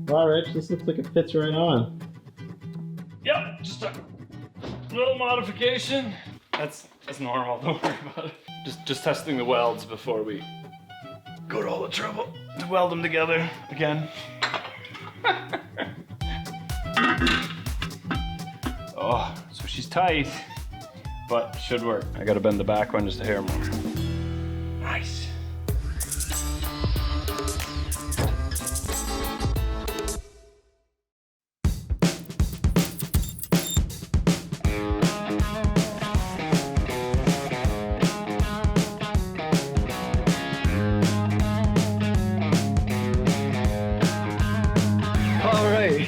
Wow, Rich, this looks like it fits right on. Yep, just a little modification. That's normal, don't worry about it. Just testing the welds before we go to all the trouble to weld them together again. Oh, so she's tight, but should work. I gotta bend the back one just a hair more. Nice.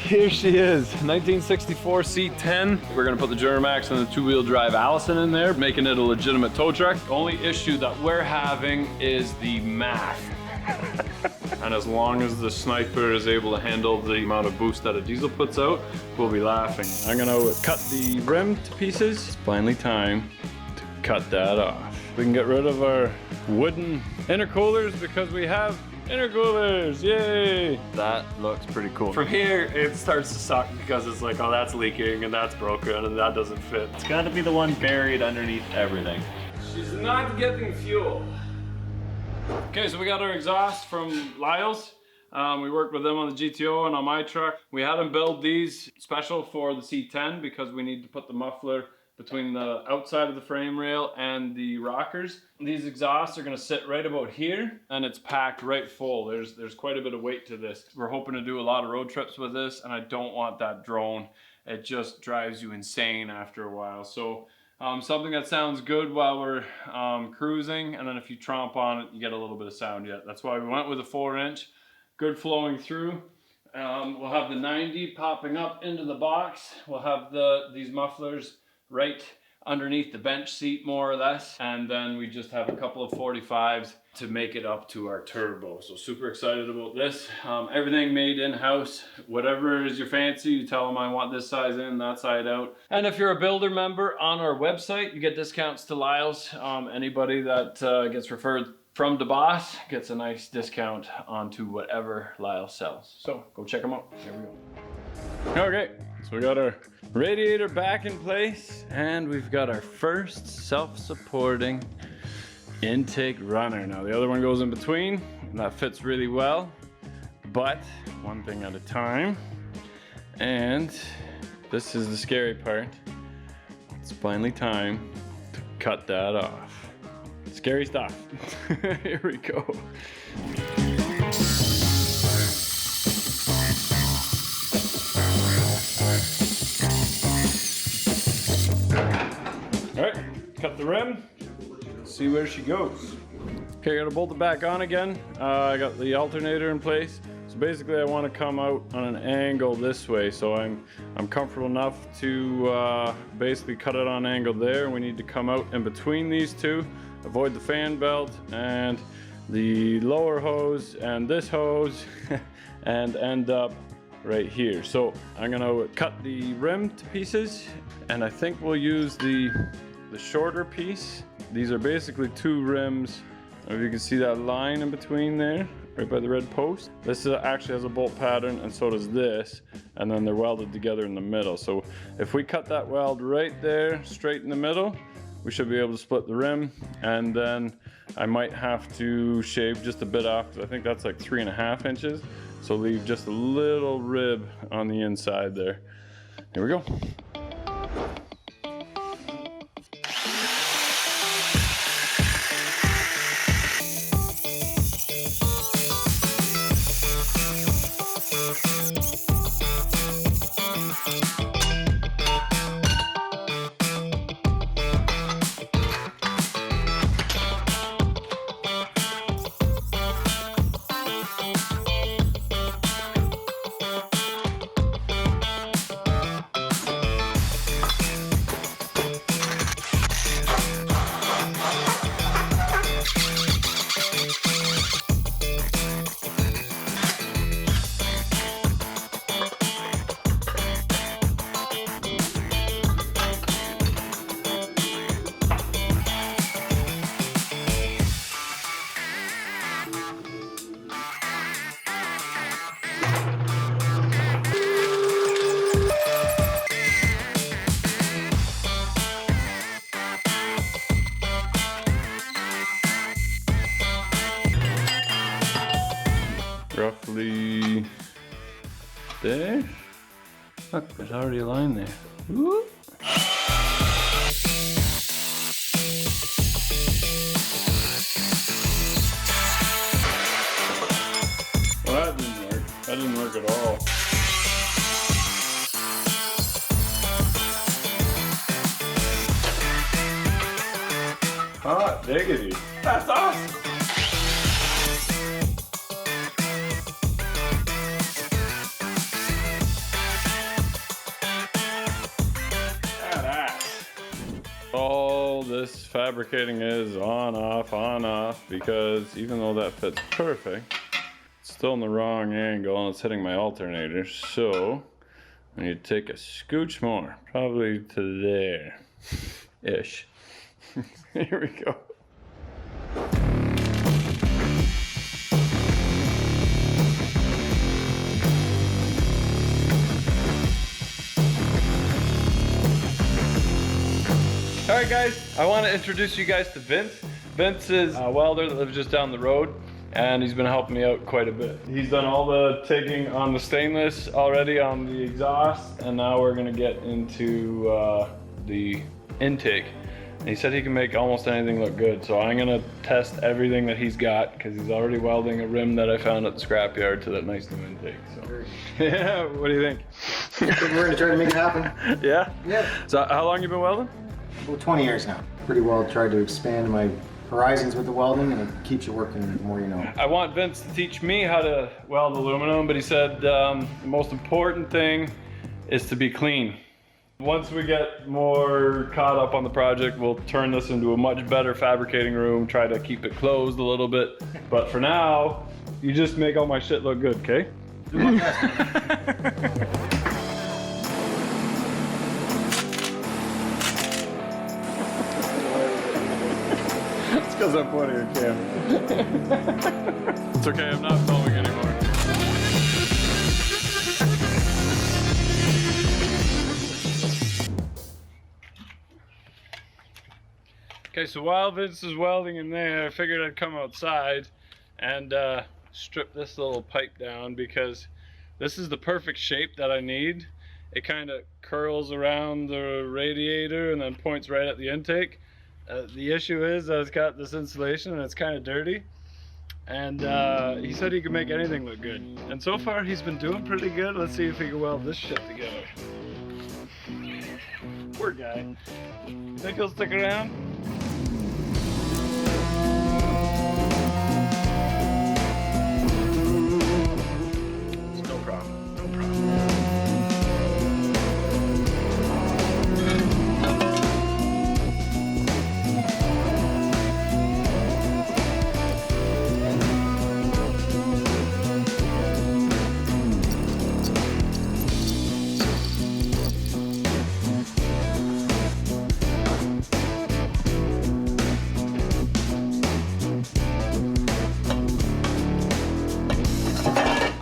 Here she is, 1964 C10. We're gonna put the Duramax and the two-wheel drive Allison in there, making it a legitimate tow truck. The only issue that we're having is the math. And as long as the Sniper is able to handle the amount of boost that a diesel puts out, we'll be laughing. I'm gonna cut the rim to pieces. It's finally time to cut that off. We can get rid of our wooden intercoolers because we have intercoolers, yay! That looks pretty cool. From here, it starts to suck because it's like, oh, that's leaking and that's broken and that doesn't fit. It's gotta be the one buried underneath everything. She's not getting fuel. Okay, so we got our exhaust from Lyle's. We worked with them on the GTO and on my truck. We had them build these special for the C10 because we need to put the muffler between the outside of the frame rail and the rockers. These exhausts are gonna sit right about here and it's packed right full. There's quite a bit of weight to this. We're hoping to do a lot of road trips with this and I don't want that drone. It just drives you insane after a while. So something that sounds good while we're cruising, and then if you tromp on it, you get a little bit of sound yet. That's why we went with a 4-inch, good flowing through. We'll have the 90 popping up into the box. We'll have these mufflers right underneath the bench seat, more or less, and then we just have a couple of 45s to make it up to our turbo. So super excited about this. Everything made in-house. Whatever is your fancy, you tell them I want this size in, that side out. And if you're a builder member on our website, you get discounts to Lyle's. Anybody that gets referred from DeBoss gets a nice discount onto whatever Lyle sells. So go check them out. Here we go. Okay, so we got our radiator back in place and we've got our first self-supporting intake runner. Now the other one goes in between and that fits really well, but one thing at a time. And this is the scary part. It's finally time to cut that off. Scary stuff. Here we go. All right, cut the rim, see where she goes. Okay, I gotta bolt it back on again. I got the alternator in place. So basically I want to come out on an angle this way, so I'm comfortable enough to basically cut it on an angle there. We need to come out in between these two, avoid the fan belt and the lower hose and this hose and end up right here. So I'm gonna cut the rim to pieces and I think we'll use the shorter piece. These are basically two rims. I don't know if you can see that line in between there, right by the red post. This actually has a bolt pattern and so does this, and then they're welded together in the middle. So if we cut that weld right there, straight in the middle, we should be able to split the rim, and then I might have to shave just a bit off because I think that's like 3.5 inches. So leave just a little rib on the inside there. Here we go. be there. Look, there's already a line there. Whoop. Well, that didn't work. That didn't work at all. Hot diggity. That's awesome. Badass. All this fabricating is on, off, because even though that fits perfect, it's still in the wrong angle and it's hitting my alternator. So I need to take a scooch more, probably to there-ish. Here we go. Alright guys, I want to introduce you guys to Vince. Vince is a welder that lives just down the road, and he's been helping me out quite a bit. He's done all the taking on the stainless already on the exhaust, and now we're going to get into the intake. And he said he can make almost anything look good, so I'm gonna test everything that he's got, because he's already welding a rim that I found at the scrapyard to that nice new intake. So yeah, what do you think? We're gonna try to make it happen. Yeah? Yeah. So how long you been welding? About 20 years now. Pretty well tried to expand my horizons with the welding, and it keeps you working the more you know. I want Vince to teach me how to weld aluminum, but he said the most important thing is to be clean. Once we get more caught up on the project, we'll turn this into a much better fabricating room, try to keep it closed a little bit. But for now, you just make all my shit look good, okay? Do my best. It's because I'm pointing at camera. It's okay, I'm not filming anymore. Okay, so while Vince is welding in there, I figured I'd come outside and strip this little pipe down, because this is the perfect shape that I need. It kind of curls around the radiator and then points right at the intake. The issue is that it's got this insulation and it's kind of dirty. And he said he could make anything look good. And so far he's been doing pretty good. Let's see if he can weld this shit together. Poor guy. You think he'll stick around? No problem.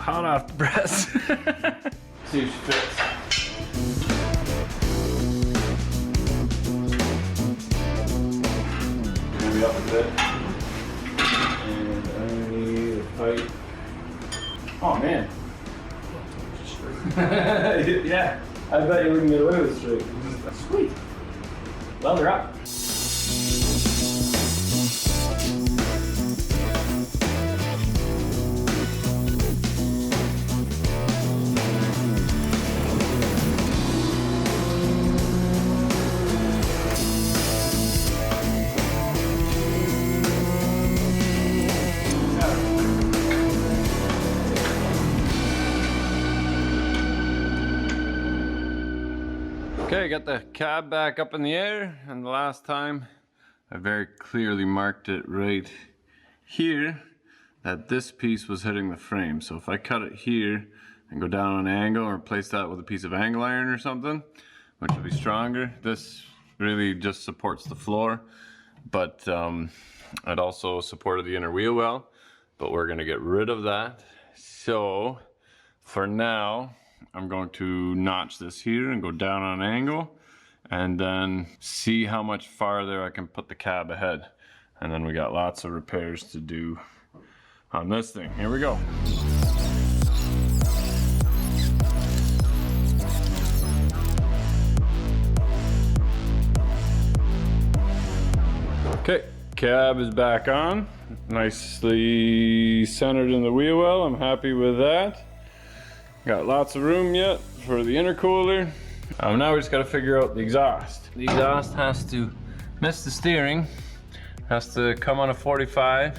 Hot off the press. See if she fits. Maybe up a bit. And I need a pipe. Oh man. Yeah, I bet you wouldn't get away with it straight. Sweet. Welder up. Okay, got the cab back up in the air, and the last time I very clearly marked it right here that this piece was hitting the frame. So if I cut it here and go down on an angle or replace that with a piece of angle iron or something, which will be stronger, this really just supports the floor, but it also supported the inner wheel well, but we're gonna get rid of that. So for now, I'm going to notch this here and go down on an angle and then see how much farther I can put the cab ahead. And then we got lots of repairs to do on this thing. Here we go. Cab is back on, nicely centered in the wheel well. I'm happy with that. Got lots of room yet for the intercooler. Now we just gotta figure out the exhaust. The exhaust has to miss the steering, has to come on a 45.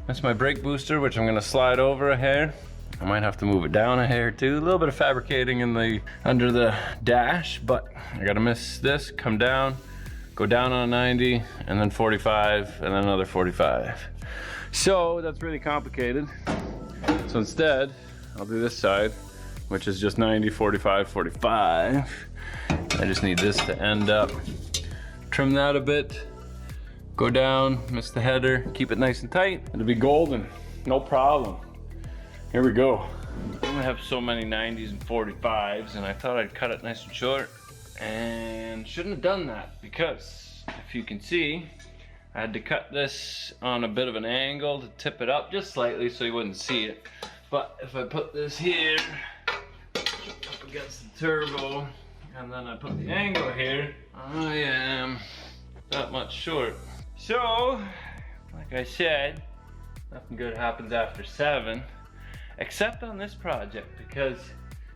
That's my brake booster, which I'm gonna slide over a hair. I might have to move it down a hair too. A little bit of fabricating in the under the dash, but I gotta miss this, come down, go down on 90, and then 45, and then another 45. So that's really complicated. So instead, I'll do this side, which is just 90, 45, 45. I just need this to end up. Trim that a bit, go down, miss the header, keep it nice and tight. It'll be golden, no problem. Here we go. I have so many 90s and 45s, and I thought I'd cut it nice and short, and shouldn't have done that, because if you can see, I had to cut this on a bit of an angle to tip it up just slightly so you wouldn't see it. But if I put this here up against the turbo, and then I put the angle here, I am that much short. So, like I said, nothing good happens after 7, except on this project, because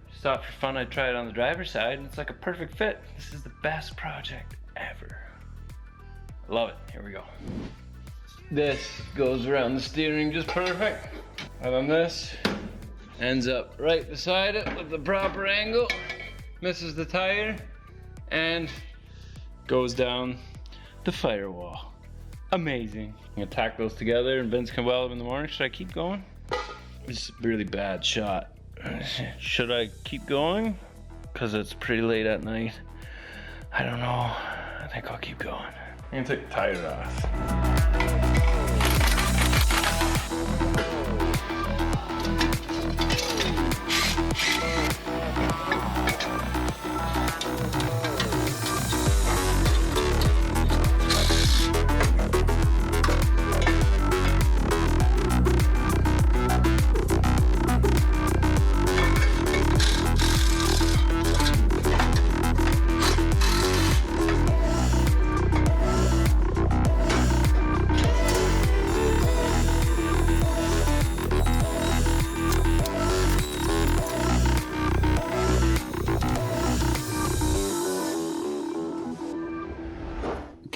just thought for fun I'd try it on the driver's side, and it's like a perfect fit. This is the best project ever. I love it. Here we go. This goes around the steering just perfect, and then this ends up right beside it with the proper angle, misses the tire, and goes down the firewall. Amazing. I'm gonna tack those together and Vince can weld them in the morning. Should I keep going? It's a really bad shot. Should I keep going? Because it's pretty late at night. I don't know. I think I'll keep going. I'm gonna take the tire off.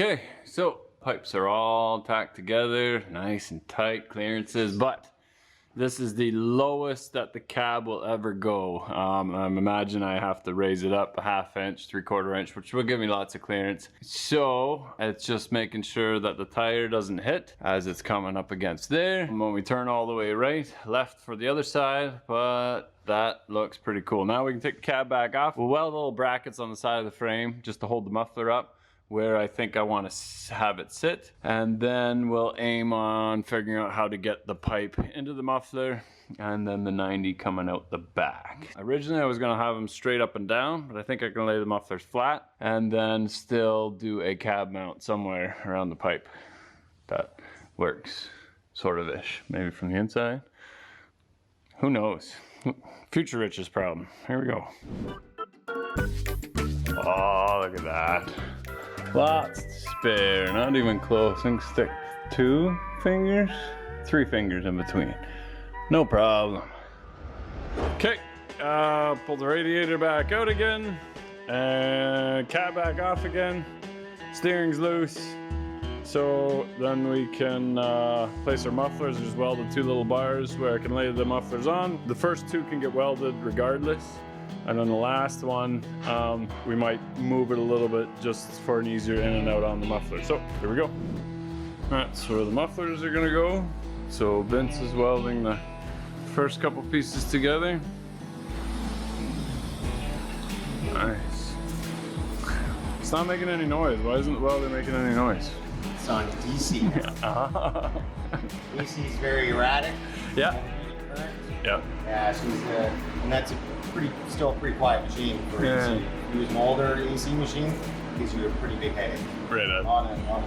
Okay, so pipes are all tacked together, nice and tight clearances, but this is the lowest that the cab will ever go. I imagine I have to raise it up a 1/2 inch, 3/4 inch, which will give me lots of clearance. So it's just making sure that the tire doesn't hit as it's coming up against there. And when we turn all the way right, left for the other side, but that looks pretty cool. Now we can take the cab back off. We'll weld little brackets on the side of the frame just to hold the muffler up where I think I want to have it sit, and then we'll aim on figuring out how to get the pipe into the muffler and then the 90 coming out the back. Originally I was going to have them straight up and down, but I think I can lay the mufflers flat and then still do a cab mount somewhere around the pipe. That works, sort of ish, maybe from the inside. Who knows? Future Rich's problem. Here we go. Oh, look at that. Lots to spare, not even close. I can stick 2 fingers, 3 fingers in between. No problem. Okay, pull the radiator back out again, and cab back off again. Steering's loose. So then we can place our mufflers. Just weld the 2 little bars where I can lay the mufflers on. The first 2 can get welded regardless. And then the last one, we might move it a little bit just for an easier in and out on the muffler. So here we go. All right, so where the mufflers are gonna go. So Vince is welding the first couple pieces together. Nice. It's not making any noise. Why isn't the welder making any noise? It's on DC. DC is very erratic. Yeah. Yeah. Yeah, so and that's still a pretty quiet machine for AC. If you use an older AC machine, it gives you a pretty big headache. Right on. On and on.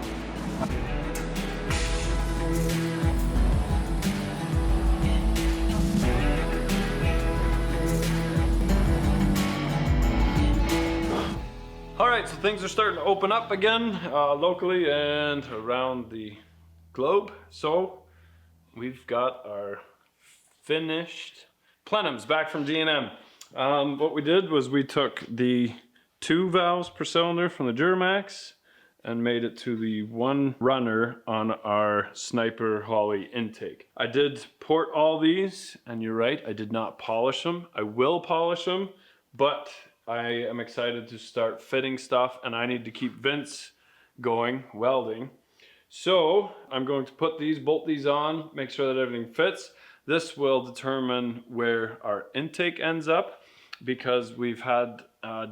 All right, so things are starting to open up again locally and around the globe. So we've got our finished Plenums back from D&M. What we did was we took the 2 valves per cylinder from the Duramax and made it to the 1 runner on our Sniper Holly intake. I did port all these, and you're right, I did not polish them. I will polish them, but I am excited to start fitting stuff, and I need to keep Vince going, welding. So I'm going to put these, bolt these on, make sure that everything fits. This will determine where our intake ends up, because we've had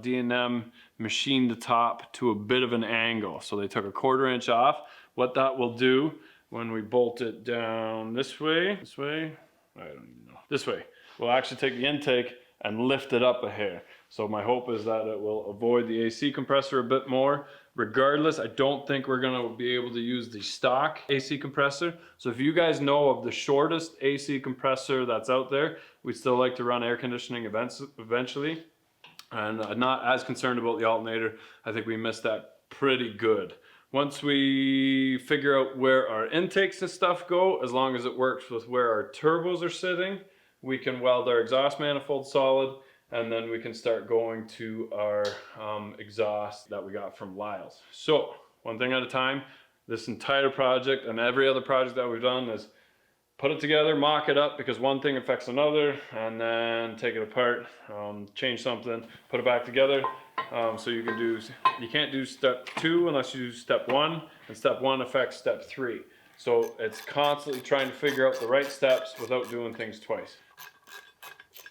D&M machine the top to a bit of an angle. So they took a 1/4 inch off. What that will do when we bolt it down this way, I don't even know, this way, we'll actually take the intake and lift it up a hair. So my hope is that it will avoid the AC compressor a bit more. Regardless, I don't think we're gonna be able to use the stock AC compressor. So if you guys know of the shortest AC compressor that's out there, we'd still like to run air conditioning eventually. And I'm not as concerned about the alternator. I think we missed that pretty good. Once we figure out where our intakes and stuff go, as long as it works with where our turbos are sitting, we can weld our exhaust manifold solid, and then we can start going to our exhaust that we got from Lyle's. So, one thing at a time. This entire project and every other project that we've done is put it together, mock it up, because one thing affects another, and then take it apart, change something, put it back together. So you can't do step 2 unless you do step 1, and step 1 affects step 3. So it's constantly trying to figure out the right steps without doing things twice.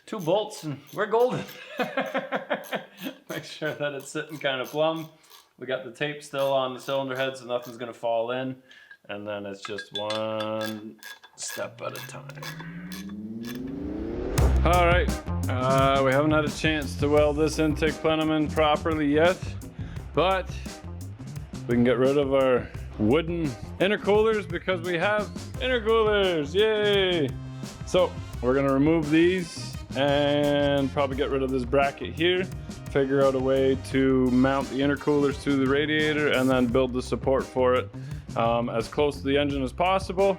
2 bolts and we're golden. Make sure that it's sitting kind of plumb. We got the tape still on the cylinder head, so nothing's gonna fall in. And then it's just 1 step at a time. All right, we haven't had a chance to weld this intake plenum in properly yet, but we can get rid of our wooden intercoolers because we have intercoolers, yay! So we're gonna remove these and probably get rid of this bracket here, figure out a way to mount the intercoolers to the radiator, and then build the support for it as close to the engine as possible.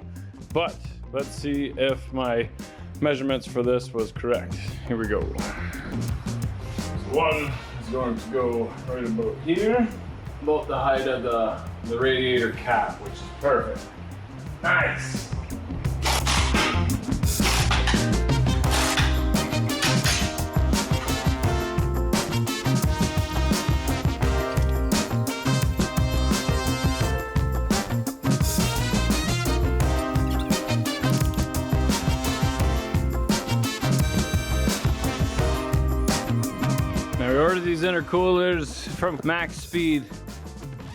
But let's see if my measurements for this was correct. Here we go. So 1 is going to go right about here, about the height of the radiator cap, which is perfect. Nice. We ordered these intercoolers from Max Speed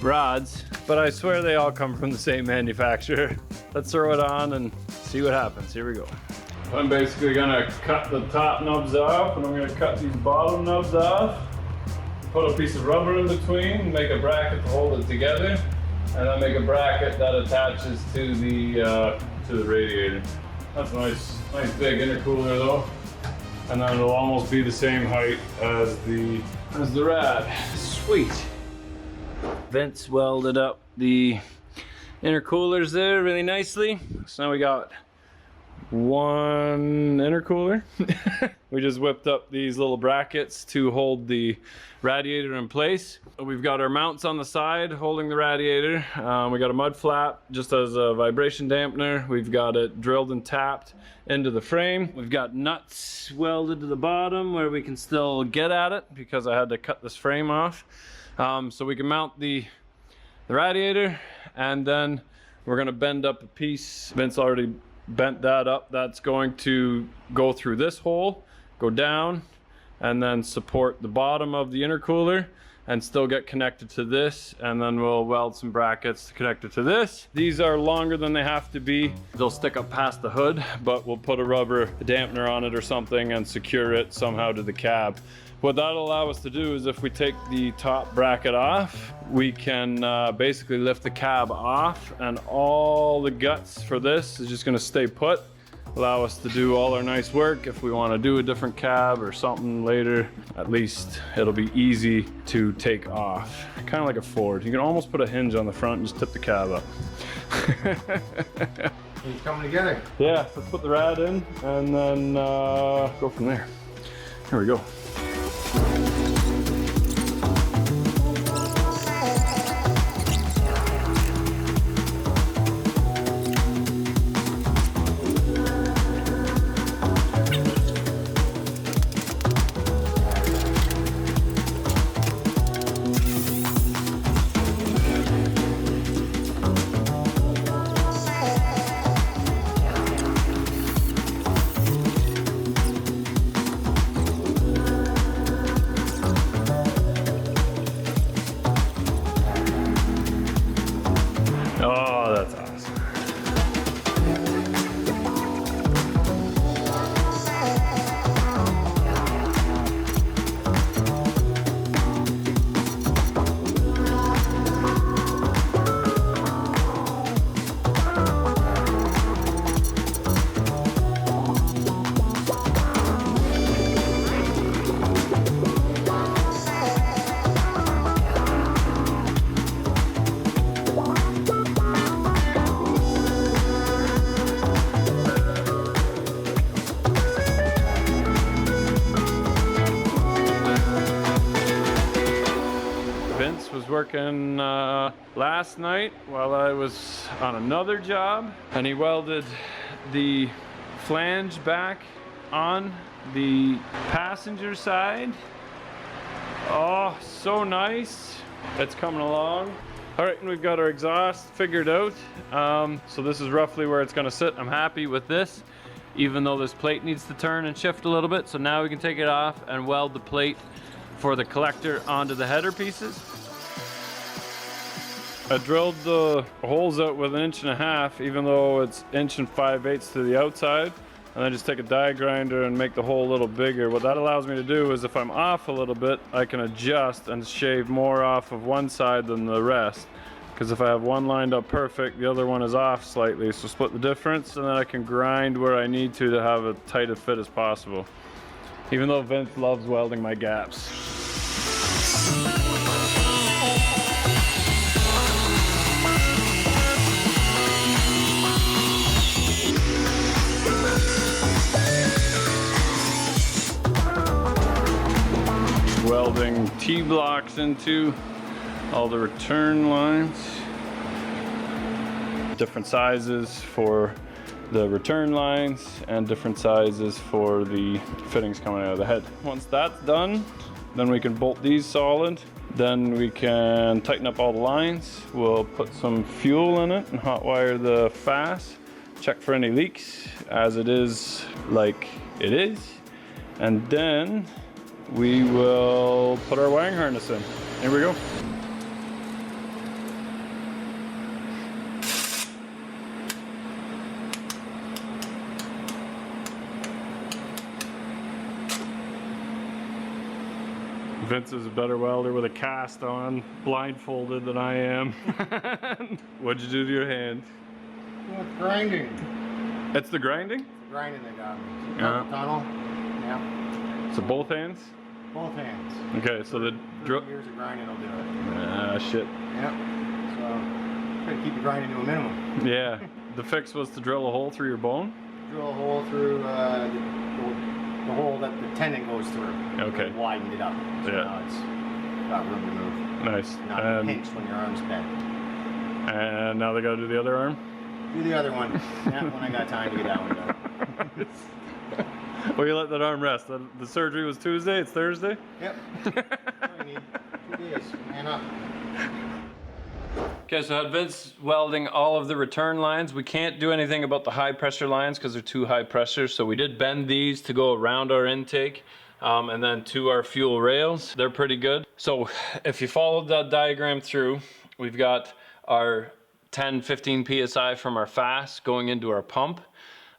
rods, but I swear they all come from the same manufacturer. Let's throw it on and see what happens. Here we go. I'm basically gonna cut the top nubs off, and I'm gonna cut these bottom nubs off, put a piece of rubber in between, make a bracket to hold it together, and then make a bracket that attaches to the radiator. That's a nice big intercooler though. And then it'll almost be the same height as the rad. Sweet. Vince welded up the intercoolers there really nicely. So now we got 1 intercooler. We just whipped up these little brackets to hold the radiator in place. We've got our mounts on the side holding the radiator. We got a mud flap just as a vibration dampener. We've got it drilled and tapped into the frame. We've got nuts welded to the bottom where we can still get at it because I had to cut this frame off. So we can mount the radiator, and then we're gonna bend up a piece. Vince already bent that up. That's going to go through this hole, go down, and then support the bottom of the intercooler and still get connected to this, and then we'll weld some brackets to connect it to this. These are longer than they have to be. They'll stick up past the hood, but we'll put a rubber dampener on it or something and secure it somehow to the cab. What that'll allow us to do is if we take the top bracket off, we can basically lift the cab off, and all the guts for this is just gonna stay put. Allow us to do all our nice work. If we want to do a different cab or something later, at least it'll be easy to take off. Kind of like a Ford. You can almost put a hinge on the front and just tip the cab up. It's coming together. Yeah, let's put the rad in and then go from there. Here we go. Oh, that's awesome. Vince was working last night while I was on another job, and he welded the flange back on the passenger side. Oh, so nice. It's coming along. All right, and we've got our exhaust figured out. So this is roughly where it's gonna sit. I'm happy with this, even though this plate needs to turn and shift a little bit. So now we can take it off and weld the plate for the collector onto the header pieces. I drilled the holes out with 1.5 inches, even though it's 1 5/8 inches to the outside, and then just take a die grinder and make the hole a little bigger. What that allows me to do is if I'm off a little bit, I can adjust and shave more off of one side than the rest. Because if I have one lined up perfect, the other one is off slightly, so split the difference, and then I can grind where I need to have as tight a fit as possible. Even though Vince loves welding my gaps. Welding T-blocks into all the return lines. Different sizes for the return lines and different sizes for the fittings coming out of the head. Once that's done, then we can bolt these solid. Then we can tighten up all the lines. We'll put some fuel in it and hot wire the FAS. Check for any leaks as it is like it is. And then we will put our wiring harness in. Here we go. Vince is a better welder with a cast on, blindfolded than I am. What'd you do to your hand? Well, it's grinding. It's the grinding? Grinding they got me. So Yeah. tunnel. Yeah. So both hands? Both hands. Okay, so the drill. Years of grinding will do it. Ah, shit. Yep. So try to keep your grinding to a minimum. Yeah. The fix was to drill a hole through your bone? Drill a hole through the hole that the tendon goes through. Okay. Widened it up. So Yeah. now it's got room to move. Nice. Not pinched when your arm's bent. And now they gotta do the other arm? Do the other one. Yeah, when I got time to get that one done. Well, you let that arm rest. The surgery was Tuesday, it's Thursday? Yep. That's all you need. 2 days. Man up. Okay, so I had Vince welding all of the return lines. We can't do anything about the high pressure lines because they're too high pressure. So we did bend these to go around our intake and then to our fuel rails. They're pretty good. So if you followed that diagram through, we've got our 10-15 PSI from our FAS going into our pump.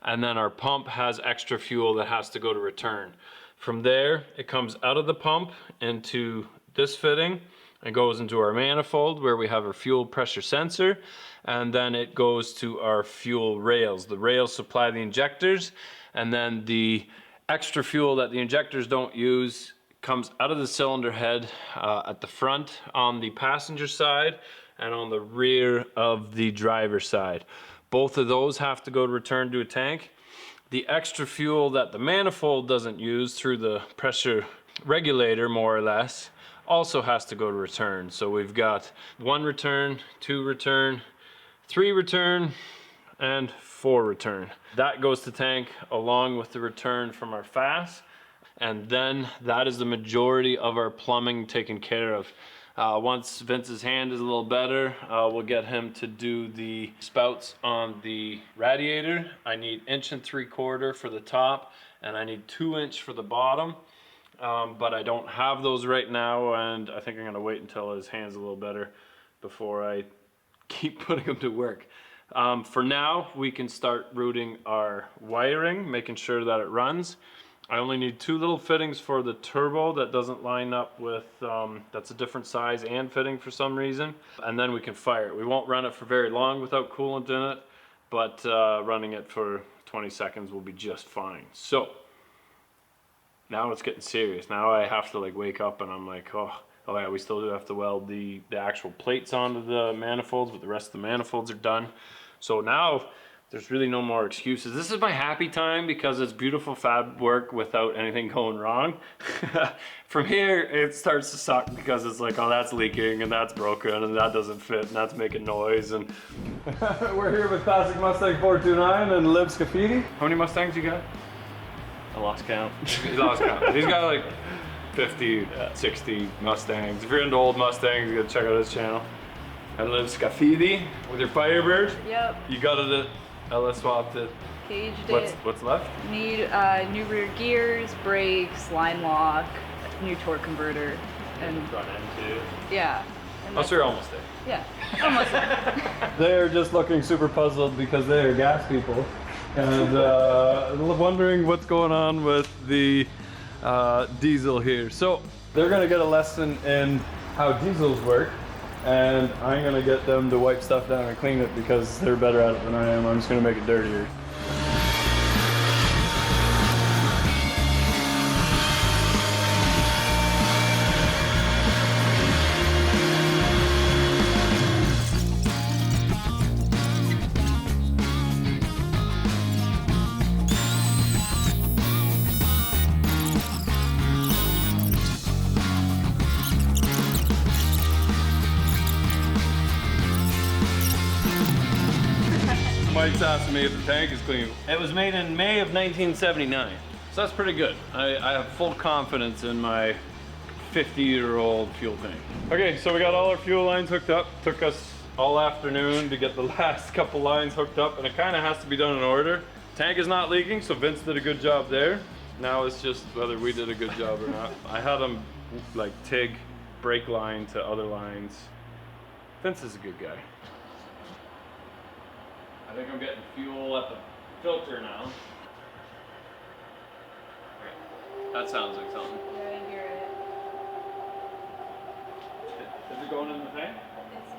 And then our pump has extra fuel that has to go to return. From there, it comes out of the pump into this fitting and goes into our manifold where we have our fuel pressure sensor, and then it goes to our fuel rails. The rails supply the injectors, and then the extra fuel that the injectors don't use comes out of the cylinder head at the front on the passenger side and on the rear of the driver's side. Both of those have to go to return to a tank. The extra fuel that the manifold doesn't use through the pressure regulator, more or less, also has to go to return. So we've got 1 return, 2 return, 3 return, and 4 return. That goes to tank along with the return from our FAS. And then that is the majority of our plumbing taken care of. Once Vince's hand is a little better, we'll get him to do the spouts on the radiator. I need 1 3/4 for the top, and I need 2 inch for the bottom. But I don't have those right now, and I think I'm gonna wait until his hand's a little better before I keep putting him to work. For now, we can start routing our wiring, making sure that it runs. I only need 2 little fittings for the turbo that doesn't line up with, that's a different size and fitting for some reason. And then we can fire it. We won't run it for very long without coolant in it, but running it for 20 seconds will be just fine. So, now it's getting serious. Now I have to like wake up and I'm like, oh yeah, we still do have to weld the actual plates onto the manifolds, but the rest of the manifolds are done. So now there's really no more excuses. This is my happy time because it's beautiful fab work without anything going wrong. From here, it starts to suck because it's like, oh, that's leaking and that's broken and that doesn't fit and that's making noise. And we're here with Classic Mustang 429 and Lib Scafidi. How many Mustangs you got? I lost count. He lost count. He's got like 50, 60 Mustangs. If you're into old Mustangs, you gotta check out his channel. And Lib Scafidi with your Firebird. Yep. You got it at LS swapped it. Caged What's left? Need new rear gears, brakes, line lock, new torque converter, and Front end too. yeah. And Oh, so you're almost there. yeah, almost there. They're just looking super puzzled because they are gas people and wondering what's going on with the diesel here. So they're gonna get a lesson in how diesels work, and I'm gonna get them to wipe stuff down and clean it because they're better at it than I am. I'm just gonna make it dirtier. Mike's asking me if the tank is clean. It was made in May of 1979, so that's pretty good. I have full confidence in my 50-year-old fuel tank. Okay, so we got all our fuel lines hooked up. Took us all afternoon to get the last couple lines hooked up, and it kind of has to be done in order. Tank is not leaking, so Vince did a good job there. Now it's just whether we did a good job or not. I had him like TIG brake line to other lines. Vince is a good guy. I think I'm getting fuel at the filter now. Okay. That sounds like something. Yeah, I hear it. Is it going in the tank?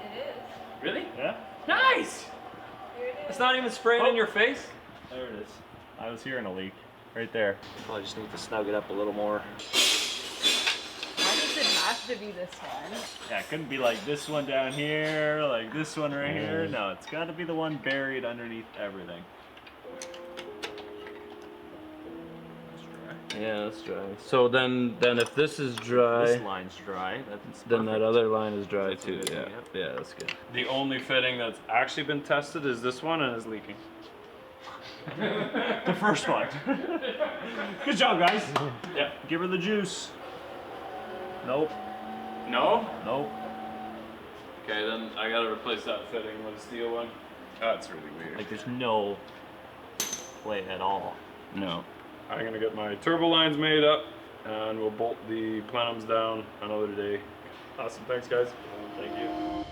It is. Really? Yeah. Nice! Here it is. It's not even spraying in your face? There it is. I was hearing a leak. Right there. Probably just need to snug it up a little more. Why does it have to be this one? Yeah, it couldn't be like this one down here, like this one right here. No, it's got to be the one buried underneath everything. Yeah, that's dry. So then if this is dry, This line's dry. That's then that perfect. other line is dry That's too. good, Yeah, yep. yeah, that's good. The only fitting that's actually been tested is this one, and it's leaking. The first one. Good job, guys. Yeah. Give her the juice. Nope. No? Nope. Okay, then I gotta replace that fitting with a steel one. That's really weird. Like there's no play at all. No. I'm gonna get my turbo lines made up, and we'll bolt the plenums down another day. Awesome, thanks guys. Thank you.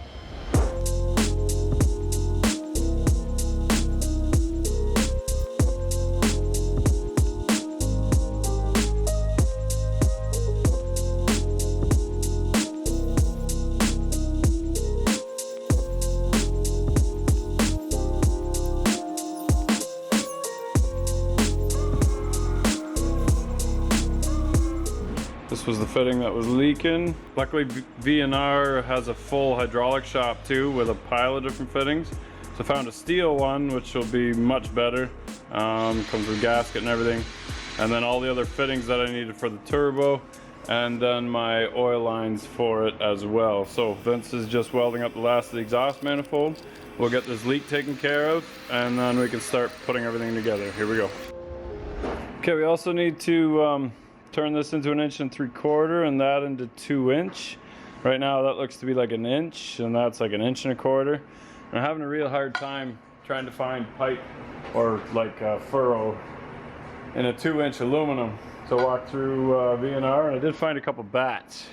This was the fitting that was leaking. Luckily, V&R has a full hydraulic shop too with a pile of different fittings. So I found a steel one, which will be much better. Comes with gasket and everything. And then all the other fittings that I needed for the turbo, and then my oil lines for it as well. So Vince is just welding up the last of the exhaust manifold. We'll get this leak taken care of, and then we can start putting everything together. Here we go. Okay, we also need to turn this into 1 3/4 inch and that into 2 inch. Right now that looks to be like 1 inch, and that's like 1 1/4 inch. I'm having a real hard time trying to find pipe or like furrow in a 2 inch aluminum. So I walked through V&R and I did find a couple bats,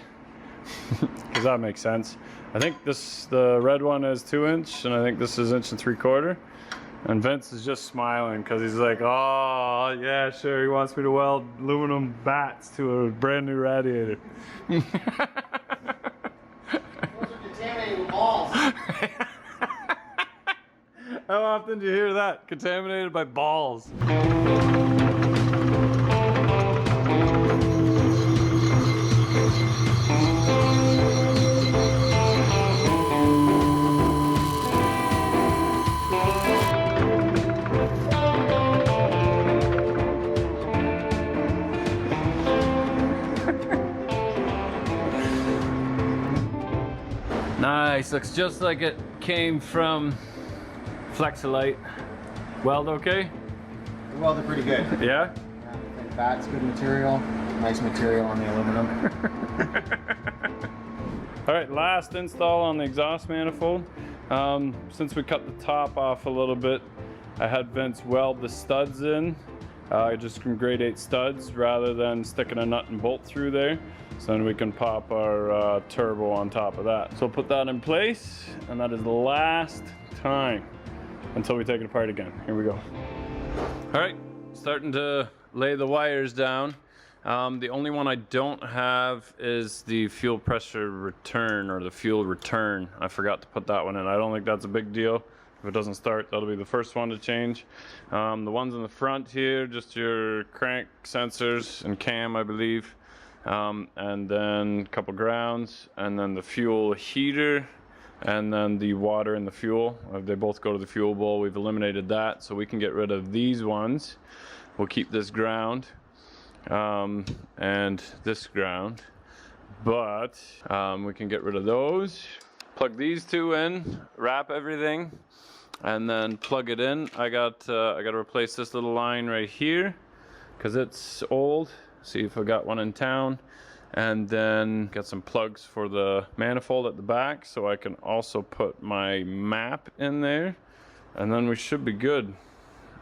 because that makes sense. I think the red one is 2 inch, and I think this is 1 3/4 inch. And Vince is just smiling because he's like, oh yeah, sure, he wants me to weld aluminum bats to a brand new radiator. Those are contaminated with balls. How often do you hear that? Contaminated by balls. Nice, looks just like it came from Flexolite. Weld okay? The welded pretty good. Yeah? And bat's good material. Nice material on the aluminum. All right, last install on the exhaust manifold. Since we cut the top off a little bit, I had Vince weld the studs in, just from grade 8 studs rather than sticking a nut and bolt through there. So then we can pop our turbo on top of that. So put that in place, and that is the last time until we take it apart again. Here we go. All right, starting to lay the wires down. The only one I don't have is the fuel pressure return, or the fuel return. I forgot to put that one in. I don't think that's a big deal. If it doesn't start, that'll be the first one to change. The ones in the front here, just your crank sensors and cam, I believe. And then a couple grounds, and then the fuel heater, and then the water and the fuel. They both go to the fuel bowl. We've eliminated that, so we can get rid of these ones. We'll keep this ground and this ground, but we can get rid of those. Plug these two in, wrap everything, and then plug it in. I got to replace this little line right here because it's old. See if I got one in town, and then got some plugs for the manifold at the back, so I can also put my map in there, and then we should be good.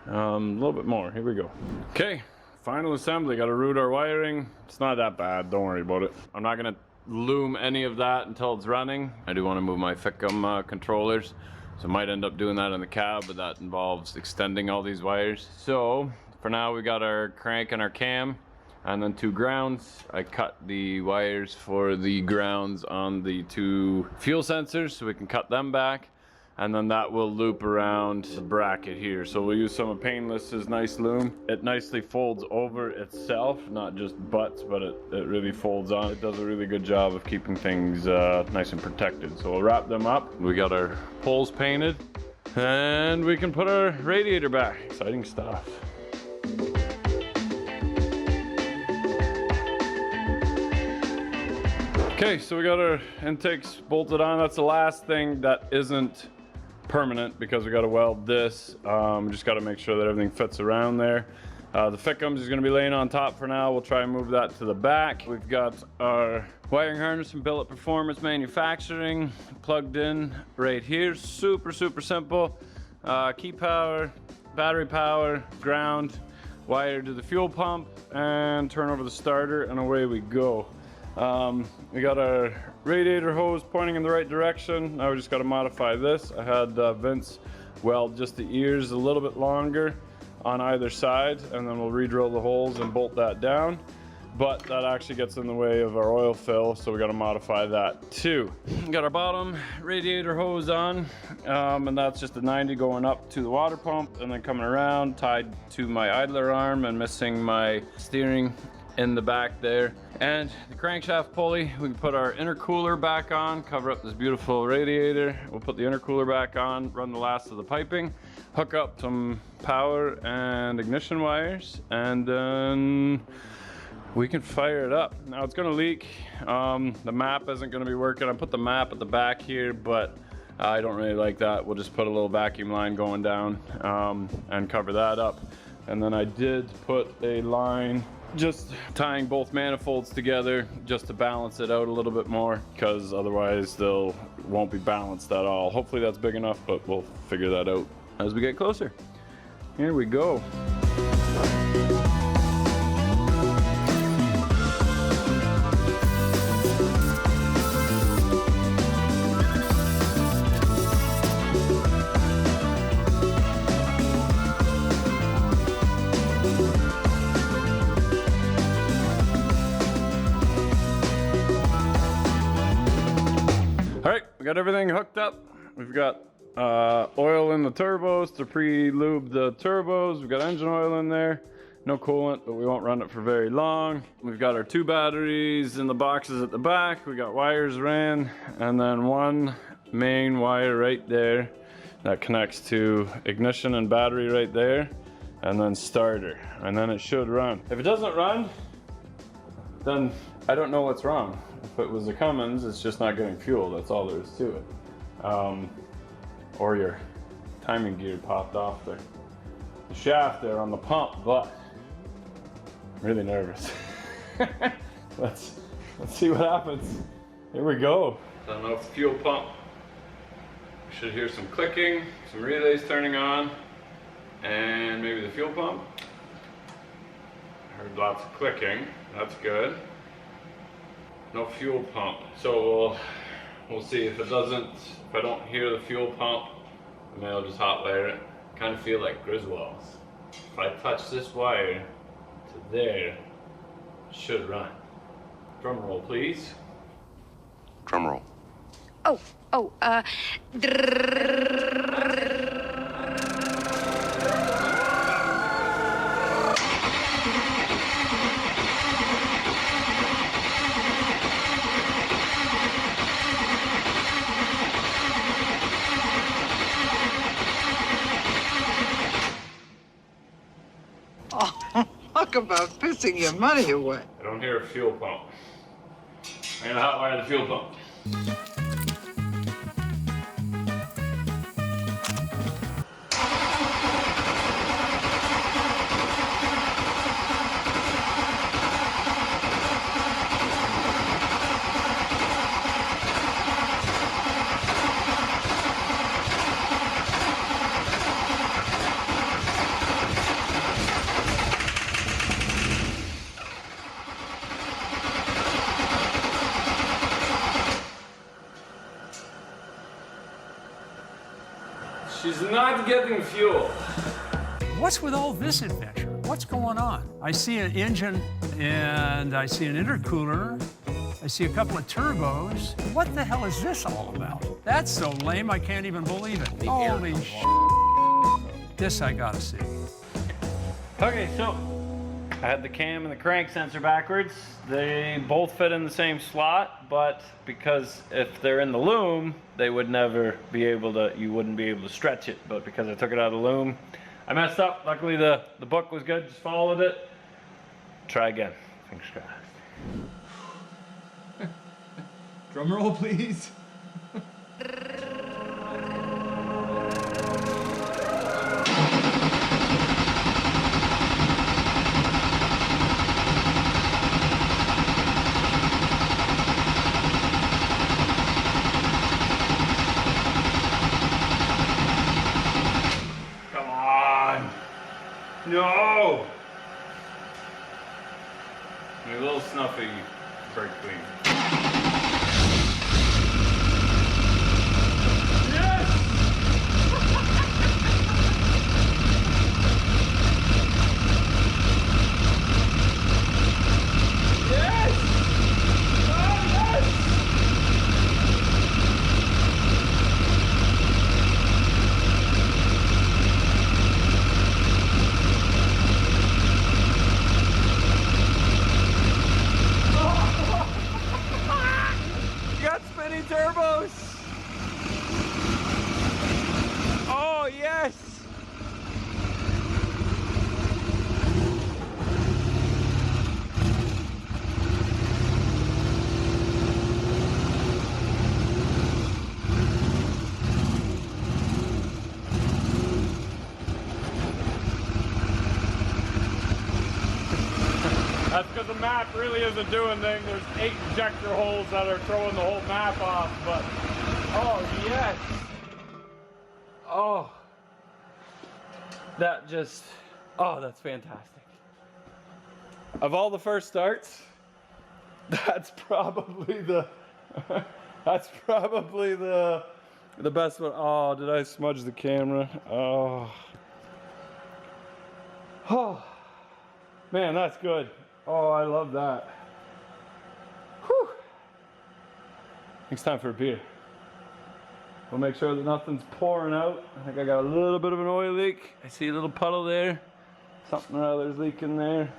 A little bit more. Here we go. Okay, final assembly. Got to route our wiring. It's not that bad. Don't worry about it. I'm not gonna loom any of that until it's running. I do want to move my FICM controllers, so I might end up doing that in the cab, but that involves extending all these wires. So for now, we got our crank and our cam, and then 2 grounds. I cut the wires for the grounds on the 2 fuel sensors so we can cut them back, and then that will loop around the bracket here. So we'll use some of Painless's nice loom. It nicely folds over itself, not just butts, but it really folds on. It does a really good job of keeping things nice and protected. So we'll wrap them up. We got our holes painted, and we can put our radiator back. Exciting stuff. Okay, so we got our intakes bolted on. That's the last thing that isn't permanent because we got to weld this. Just got to make sure that everything fits around there. The FICMs is going to be laying on top for now. We'll try and move that to the back. We've got our wiring harness from Billet Performance Manufacturing plugged in right here. Super simple. Key power, battery power, ground, wire to the fuel pump, and turn over the starter, and away we go. We got our radiator hose pointing in the right direction. Now we just got to modify this. I had Vince weld just the ears a little bit longer on either side, and then we'll re-drill the holes and bolt that down. But that actually gets in the way of our oil fill, so we got to modify that too. Got our bottom radiator hose on, and that's just a 90 going up to the water pump, and then coming around tied to my idler arm and missing my steering in the back there. And the crankshaft pulley, we can put our intercooler back on, cover up this beautiful radiator. We'll put the intercooler back on, run the last of the piping, hook up some power and ignition wires, and then we can fire it up. Now it's gonna leak. The map isn't gonna be working. I put the map at the back here, but I don't really like that. We'll just put a little vacuum line going down and cover that up. And then I did put a line just tying both manifolds together just to balance it out a little bit more, because otherwise they'll won't be balanced at all. Hopefully that's big enough, but we'll figure that out as we get closer. Here we go. We got everything hooked up. We've got oil in the turbos to pre-lube the turbos. We've got engine oil in there. No coolant, but we won't run it for very long. We've got our 2 batteries in the boxes at the back. We got wires ran, and then 1 main wire right there that connects to ignition and battery right there, and then starter, and then it should run. If it doesn't run, then I don't know what's wrong. If it was a Cummins, it's just not getting fuel. That's all there is to it. Or your timing gear popped off the shaft there on the pump, but I'm really nervous. Let's see what happens. Here we go. I don't know if the fuel pump. We should hear some clicking, some relays turning on, and maybe the fuel pump. I heard lots of clicking. That's good. No fuel pump, so we'll see. If I don't hear the fuel pump, maybe I'll just hot wire it. Kind of feel like Griswold's. If I touch this wire to there, it should run. Drum roll, please. Drum roll. Talk about pissing your money away. I don't hear a fuel pump. I'm gonna hot wire the fuel pump. She's not getting fuel. What's with all this adventure? What's going on? I see an engine and I see an intercooler. I see a couple of turbos. What the hell is this all about? That's so lame I can't even believe it. Holy shit. This I gotta see. Okay, so I had the cam and the crank sensor backwards. They both fit in the same slot, but because if they're in the loom, they would never be able to, you wouldn't be able to stretch it. But because I took it out of the loom, I messed up. Luckily the book was good, just followed it. Try again, fingers crossed. Drum roll, please. No! A little snuffy brake clean. Yes! Yes! Oh, yes! map really isn't doing anything. There's 8 injector holes that are throwing the whole map off, but oh yes. Oh, that just, oh, that's fantastic. Of all the first starts, that's probably the that's probably the best one. Oh, did I smudge the camera? Oh. Oh. Man, that's good. Oh, I love that. Whew. I think it's time for a beer. We'll make sure that nothing's pouring out. I think I got a little bit of an oil leak. I see a little puddle there. Something or other's leaking there.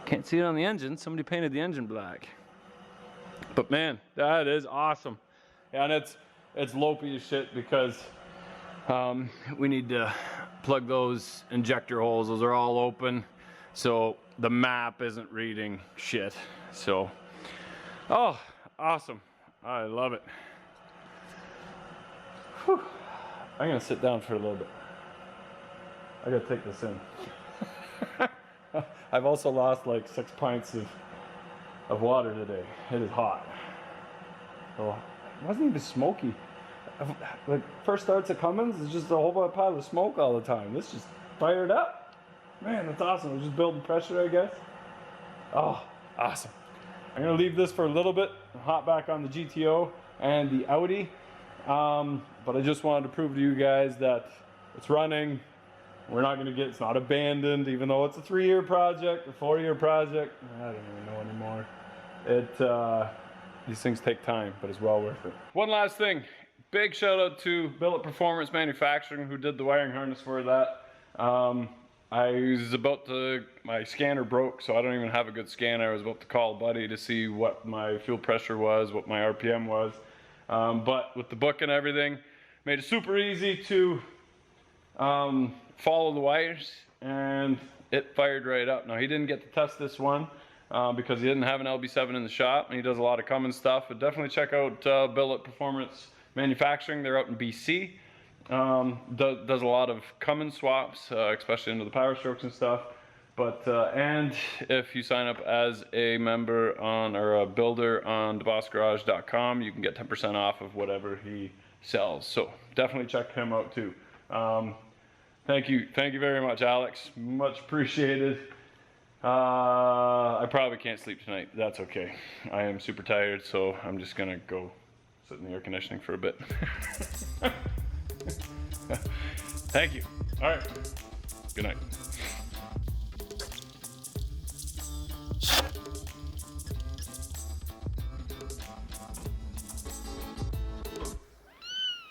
Can't see it on the engine. Somebody painted the engine black. But man, that is awesome. Yeah, and it's lopey as shit because we need to plug those injector holes. Those are all open, so the map isn't reading shit. So, oh, awesome. I love it. Whew. I'm gonna sit down for a little bit. I gotta take this in. I've also lost like 6 pints of water today. It is hot. Oh, it wasn't even smoky. Like first starts at Cummins, it's just a whole pile of smoke all the time. This just fired up. Man, that's awesome. It's just building pressure, I guess. Oh, awesome. I'm gonna leave this for a little bit, hop back on the GTO and the Audi. But I just wanted to prove to you guys that it's running. We're not gonna get, it's not abandoned, even though it's a 3-year project, a 4-year project. I don't even know anymore. These things take time, but it's well worth it. One last thing. Big shout out to Billet Performance Manufacturing who did the wiring harness for that. I was about to, my scanner broke, so I don't even have a good scanner. I was about to call a buddy to see what my fuel pressure was, what my RPM was. But with the book and everything, made it super easy to follow the wires, and it fired right up. Now he didn't get to test this one because he didn't have an LB7 in the shop, and he does a lot of Cummins stuff, but definitely check out Billet Performance Manufacturing. They're out in BC. Does a lot of Cummins swaps, especially into the Power Strokes and stuff. But and if you sign up as a member on, or a builder on thebossgarage.com, you can get 10% off of whatever he sells. So definitely check him out too. Thank you very much, Alex. Much appreciated. I probably can't sleep tonight. That's okay. I am super tired, so I'm just gonna go sit in the air conditioning for a bit. Thank you. All right. Good night.